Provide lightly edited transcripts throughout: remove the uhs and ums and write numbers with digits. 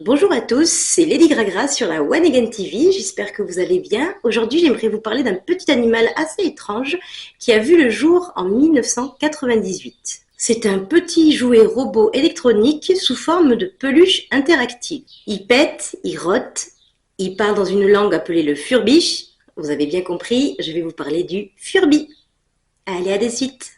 Bonjour à tous, c'est Lady Gragra sur la One Again TV, j'espère que vous allez bien. Aujourd'hui j'aimerais vous parler d'un petit animal assez étrange qui a vu le jour en 1998. C'est un petit jouet robot électronique sous forme de peluche interactive. Il pète, il rote, il parle dans une langue appelée le Furbish. Vous avez bien compris, je vais vous parler du Furby. Allez, à de suite.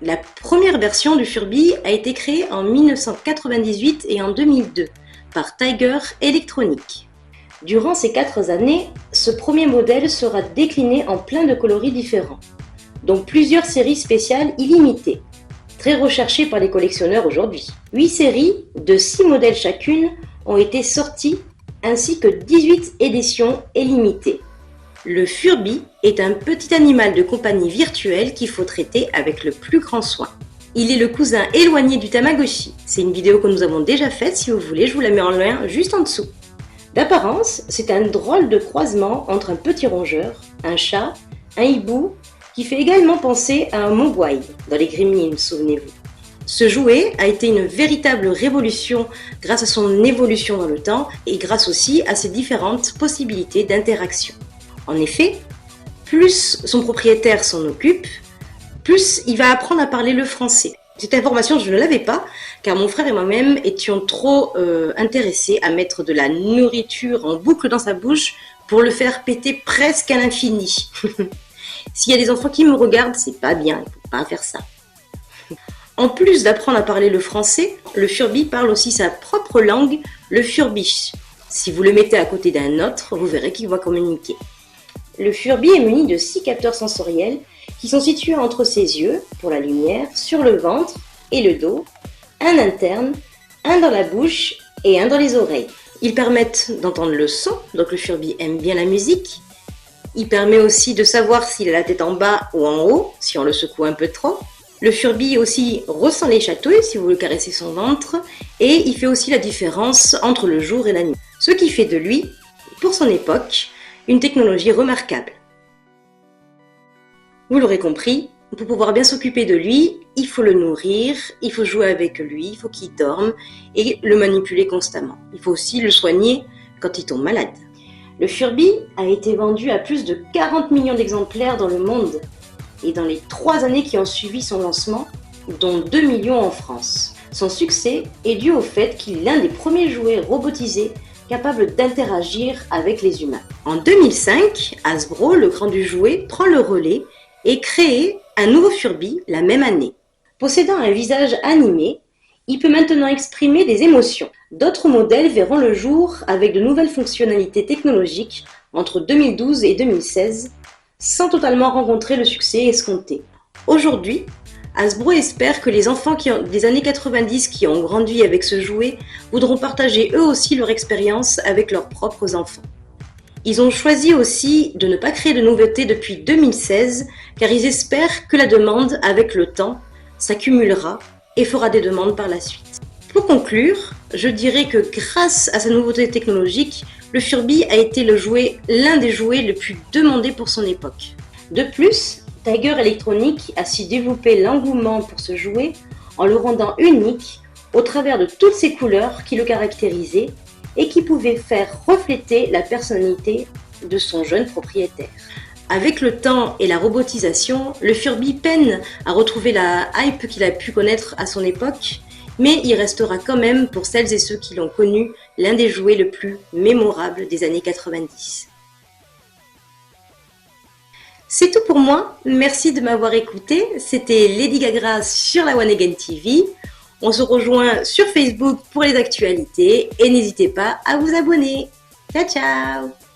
La première version du Furby a été créée en 1998 et en 2002 par Tiger Electronic. Durant ces 4 années, ce premier modèle sera décliné en plein de coloris différents, dont plusieurs séries spéciales illimitées, très recherchées par les collectionneurs aujourd'hui. 8 séries de 6 modèles chacune ont été sorties, ainsi que 18 éditions illimitées. Le Furby est un petit animal de compagnie virtuel qu'il faut traiter avec le plus grand soin. Il est le cousin éloigné du Tamagotchi. C'est une vidéo que nous avons déjà faite, si vous voulez, je vous la mets en lien juste en dessous. D'apparence, c'est un drôle de croisement entre un petit rongeur, un chat, un hibou, qui fait également penser à un mogwai dans les Gremlins, souvenez-vous. Ce jouet a été une véritable révolution grâce à son évolution dans le temps et grâce aussi à ses différentes possibilités d'interaction. En effet, plus son propriétaire s'en occupe, plus il va apprendre à parler le français. Cette information, je ne l'avais pas, car mon frère et moi-même étions trop intéressés à mettre de la nourriture en boucle dans sa bouche pour le faire péter presque à l'infini. S'il y a des enfants qui me regardent, c'est pas bien, il ne faut pas faire ça. En plus d'apprendre à parler le français, le Furby parle aussi sa propre langue, le Furbish. Si vous le mettez à côté d'un autre, vous verrez qu'il va communiquer. Le Furby est muni de 6 capteurs sensoriels qui sont situés entre ses yeux, pour la lumière, sur le ventre et le dos, un interne, un dans la bouche et un dans les oreilles. Ils permettent d'entendre le son, donc le Furby aime bien la musique. Il permet aussi de savoir s'il a la tête en bas ou en haut, si on le secoue un peu trop. Le Furby aussi ressent les chatouilles si vous le caressez son ventre, et il fait aussi la différence entre le jour et la nuit. Ce qui fait de lui, pour son époque, une technologie remarquable. Vous l'aurez compris, pour pouvoir bien s'occuper de lui, il faut le nourrir, il faut jouer avec lui, il faut qu'il dorme et le manipuler constamment. Il faut aussi le soigner quand il tombe malade. Le Furby a été vendu à plus de 40 millions d'exemplaires dans le monde et dans les 3 années qui ont suivi son lancement, dont 2 millions en France. Son succès est dû au fait qu'il est l'un des premiers jouets robotisés capable d'interagir avec les humains. En 2005, Hasbro, le grand du jouet, prend le relais et crée un nouveau Furby la même année. Possédant un visage animé, il peut maintenant exprimer des émotions. D'autres modèles verront le jour avec de nouvelles fonctionnalités technologiques entre 2012 et 2016, sans totalement rencontrer le succès escompté. Aujourd'hui, Hasbro espère que les enfants des années 90 qui ont grandi avec ce jouet voudront partager eux aussi leur expérience avec leurs propres enfants. Ils ont choisi aussi de ne pas créer de nouveautés depuis 2016 car ils espèrent que la demande avec le temps s'accumulera et fera des demandes par la suite. Pour conclure, je dirais que grâce à sa nouveauté technologique, le Furby a été l'un des jouets les plus demandés pour son époque. De plus, Tiger Electronic a su développer l'engouement pour ce jouet en le rendant unique au travers de toutes ses couleurs qui le caractérisaient et qui pouvaient faire refléter la personnalité de son jeune propriétaire. Avec le temps et la robotisation, le Furby peine à retrouver la hype qu'il a pu connaître à son époque, mais il restera quand même pour celles et ceux qui l'ont connu l'un des jouets le plus mémorables des années 90. C'est tout pour moi, merci de m'avoir écouté, c'était Lady Gragra sur la One Again TV. On se rejoint sur Facebook pour les actualités et n'hésitez pas à vous abonner. Ciao ciao!